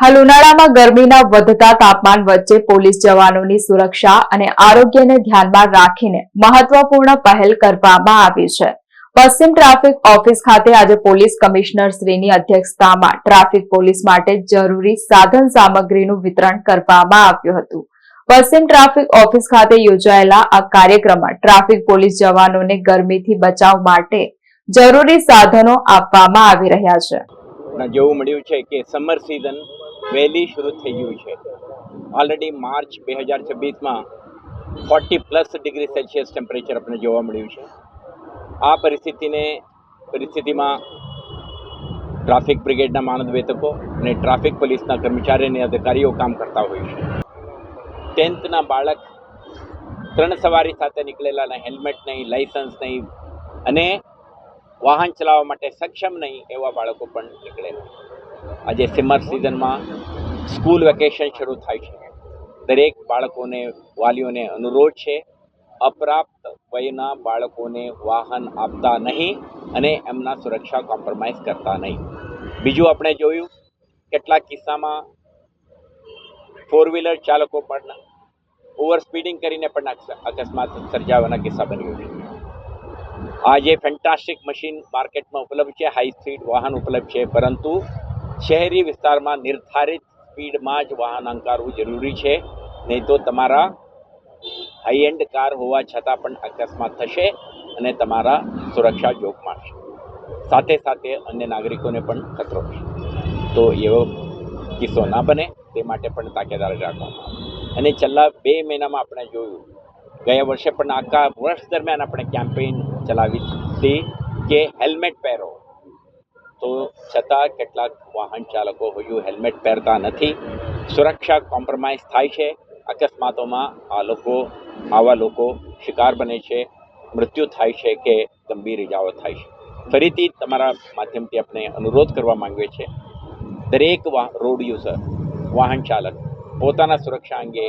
હાલ ઉનાળામાં ગરમીના વધતા તાપમાન વચ્ચે પોલીસ જવાનોની સુરક્ષા અને આરોગ્યને ધ્યાનમાં રાખીને મહત્વપૂર્ણ પહેલ કરવામાં આવી છે। પશ્ચિમ ટ્રાફિક ઓફિસ ખાતે આજે પોલીસ કમિશનર શ્રીની અધ્યક્ષતામાં ટ્રાફિક પોલીસ માટે જરૂરી સાધન સામગ્રીનું વિતરણ કરવામાં આવ્યું હતું। પશ્ચિમ ટ્રાફિક ઓફિસ ખાતે યોજાયેલા આ કાર્યક્રમમાં ટ્રાફિક પોલીસ જવાનોને ગરમીથી બચાવ માટે જરૂરી સાધનો આપવામાં આવી રહ્યા છે। જેવું મળ્યું છે કે સમર સિઝન વહેલી શરૂ થઈ ગયું છે। ઓલરેડી માર્ચ 2026માં 40+ ડિગ્રી સેલ્સિયસ ટેમ્પરેચર આપણે જોવા મળ્યું છે। આ પરિસ્થિતિમાં ટ્રાફિક બ્રિગેડના મહાનિદેશકો અને ટ્રાફિક પોલીસના કર્મચારી અને અધિકારીઓ કામ કરતા હોય છે। 10thના બાળક 3 સવારી સાથે નીકળેલા, હેલ્મેટ નહીં, લાયસન્સ નહીં અને વાહન ચલાવવા માટે સક્ષમ નહીં એવા બાળકો પણ નીકળેલા। આજે સમર સિઝનમાં સ્કૂલ વેકેશન શરૂ થાય છે। દરેક બાળકોને, વાલીઓને અનુરોધ છે, અપ્રાપ્ત વયના બાળકોને વાહન આપતા નહીં અને એમના સુરક્ષા કોમ્પ્રોમાઇઝ કરતા નહીં। બીજું આપણે જોયું કેટલાક કિસ્સામાં 4 વ્હીલર ચાલકો પણ ઓવર સ્પીડિંગ કરીને પણ અકસ્માત સર્જાવાના કિસ્સા બન્યો છે। આજે ફેન્ટાસ્ટિક મશીન માર્કેટમાં ઉપલબ્ધ છે, હાઈ સ્પીડ વાહન ઉપલબ્ધ છે, પરંતુ શહેરી વિસ્તારમાં નિર્ધારિત સ્પીડમાં જ વાહન હંકારવું જરૂરી છે, નહીં તો તમારા હાઈ એન્ડ કાર હોવા છતાં પણ અકસ્માત થશે અને તમારા સુરક્ષા જોખમાશે। સાથે સાથે અન્ય નાગરિકોને પણ ખતરો છે, તો એવો કિસ્સો ના બને તે માટે પણ તાકેદારી રાખવામાં આવે। અને છેલ્લા 2 મહિનામાં આપણે જોયું, ગયા વર્ષે પણ આખા વર્ષ દરમિયાન આપણે કેમ્પેઇન ચલાવી હતી કે હેલ્મેટ પહેરો, તો છતાં કેટલાક વાહન ચાલકો હજુ હેલ્મેટ પહેરતા નથી। સુરક્ષા કોમ્પ્રોમાઇઝ થાય છે, અકસ્માતોમાં આવા લોકો શિકાર બને છે, મૃત્યુ થાય છે કે ગંભીર ઇજાઓ થાય છે। ફરીથી તમારા માધ્યમથી આપણે અનુરોધ કરવા માંગીએ છીએ, દરેક રોડ યુઝર, વાહન ચાલક પોતાના સુરક્ષા અંગે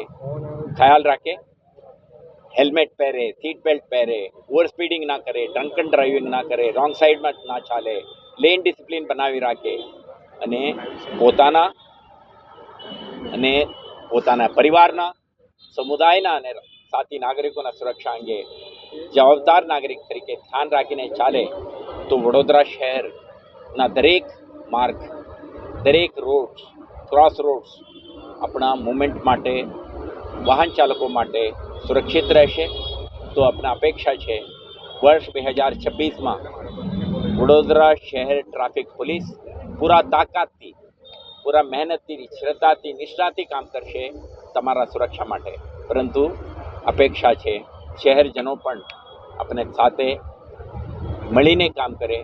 ખ્યાલ રાખે, હેલ્મેટ પહેરે, સીટ બેલ્ટ પહેરે, ઓવર સ્પીડિંગ ના કરે, ડ્રંકન ડ્રાઇવિંગ ના કરે, રોંગ સાઈડમાં ના ચાલે, લેન ડિસિપ્લિન બનાવી રાખે અને પોતાના પરિવારના, સમુદાયના અને સાથી નાગરિકોના સુરક્ષા અંગે જવાબદાર નાગરિક તરીકે ધ્યાન રાખીને ચાલે તો વડોદરા શહેરના દરેક માર્ગ, દરેક રોડ, ક્રોસ રોડ્સ આપણા મુવમેન્ટ માટે, વાહન ચાલકો માટે સુરક્ષિત રહેશે। તો આપણા અપેક્ષા છે વર્ષ 2026માં વડોદરા શહેર ટ્રાફિક પોલીસ પૂરા તાકાતથી, પૂરા મહેનતથી, શ્રદ્ધાથી, નિષ્ઠાથી કામ કરશે તમારા સુરક્ષા માટે। પરંતુ અપેક્ષા છે શહેરજનો પણ આપણે સાથે મળીને કામ કરે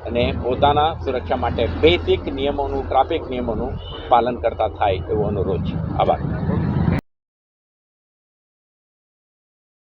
અને પોતાના સુરક્ષા માટે બેઝિક નિયમોનું, ટ્રાફિક નિયમોનું પાલન કરતા થાય એવો અનુરોધ છે। આભાર।